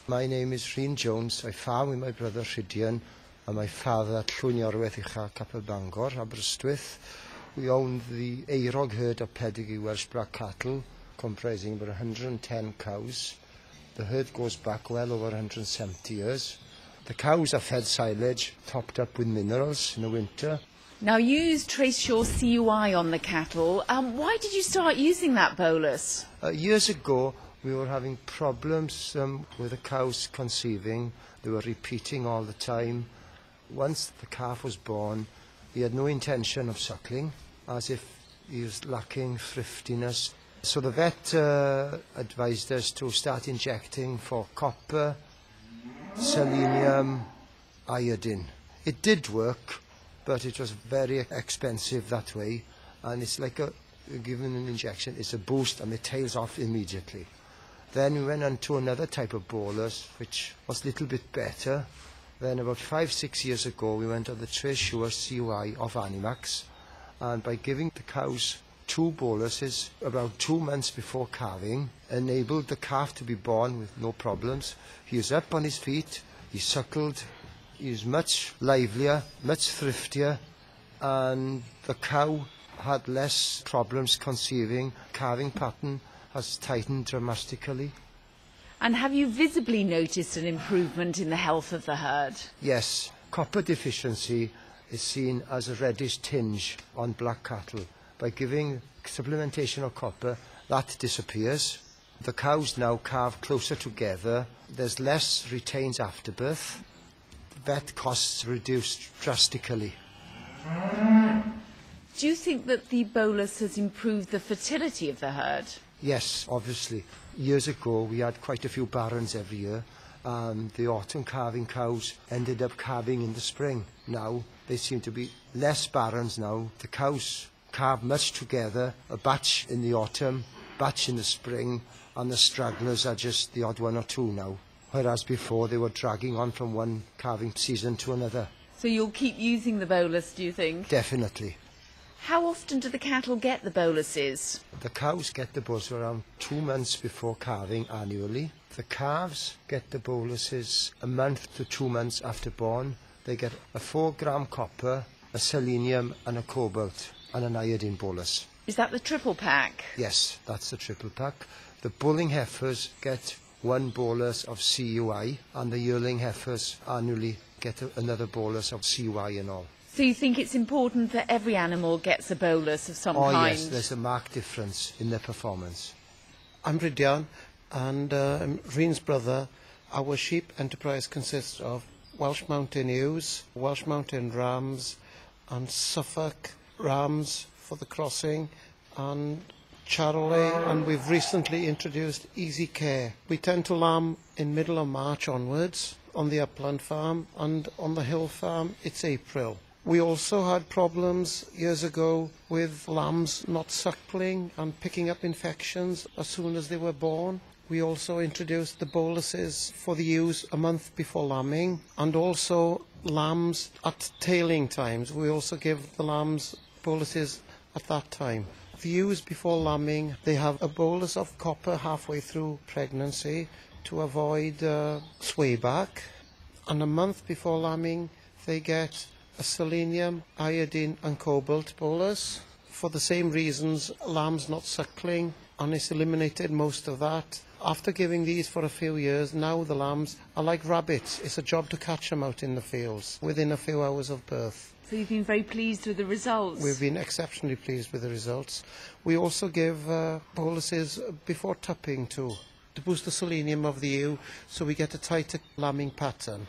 My name is Rhun Jones. I farm with my brother Rhun and my father at Llwyn Ucha, Capel Bangor, Aberystwyth. We own the Eirog herd of pedigree Welsh Black Cattle, comprising about 110 cows. The herd goes back well over 170 years. The cows are fed silage, topped up with minerals in the winter. Now, you use Trace Your CUI on the cattle. Why did you start using that bolus? Years ago, we were having problems with the cows conceiving. They were repeating all the time. Once the calf was born, he had no intention of suckling, as if he was lacking thriftiness. So the vet advised us to start injecting for copper, selenium, iodine. It did work, but it was very expensive that way, and it's like given an injection, it's a boost and it tails off immediately. Then we went on to another type of bolus, which was a little bit better. Then about 5-6 years ago, we went on the Trace Your CUI of Animax, and by giving the cows 2 boluses about 2 months before calving, enabled the calf to be born with no problems. He was up on his feet, he suckled, he was much livelier, much thriftier, and the cow had less problems conceiving. Calving pattern has tightened dramatically. And have you visibly noticed an improvement in the health of the herd? Yes, copper deficiency is seen as a reddish tinge on black cattle. By giving supplementation of copper, that disappears. The cows now calve closer together. There's less retains afterbirth. Vet costs reduced drastically. Do you think that the bolus has improved the fertility of the herd? Yes, obviously. Years ago, we had quite a few barons every year, and the autumn calving cows ended up calving in the spring. Now, there seem to be less barons now. The cows calve much together, a batch in the autumn, batch in the spring, and the stragglers are just the odd one or two now. Whereas before, they were dragging on from one calving season to another. So you'll keep using the bolus, do you think? Definitely. How often do the cattle get the boluses? The cows get the bolus around 2 months before calving annually. The calves get the boluses a month to 2 months after born. They get a 4-gram copper, a selenium and a cobalt and an iodine bolus. Is that the triple pack? Yes, that's the triple pack. The bulling heifers get 1 bolus of CUI, and the yearling heifers annually get another bolus of CUI and all. So you think it's important that every animal gets a bolus of some kind? Oh yes, there's a marked difference in their performance. I'm Rhun, and I'm Rhun's brother. Our sheep enterprise consists of Welsh Mountain ewes, Welsh Mountain rams, and Suffolk rams for the crossing, and Charolais, and we've recently introduced Easy Care. We tend to lamb in middle of March onwards on the upland farm, and on the hill farm it's April. We also had problems years ago with lambs not suckling and picking up infections as soon as they were born. We also introduced the boluses for the ewes a month before lambing, and also lambs at tailing times. We also give the lambs boluses at that time. The ewes before lambing, they have a bolus of copper halfway through pregnancy to avoid sway back, and a month before lambing they get a selenium, iodine and cobalt bolus. For the same reasons, lambs not suckling, and it's eliminated most of that. After giving these for a few years, now the lambs are like rabbits. It's a job to catch them out in the fields within a few hours of birth. So you've been very pleased with the results? We've been exceptionally pleased with the results. We also give boluses before tupping too, to boost the selenium of the ewe, so we get a tighter lambing pattern.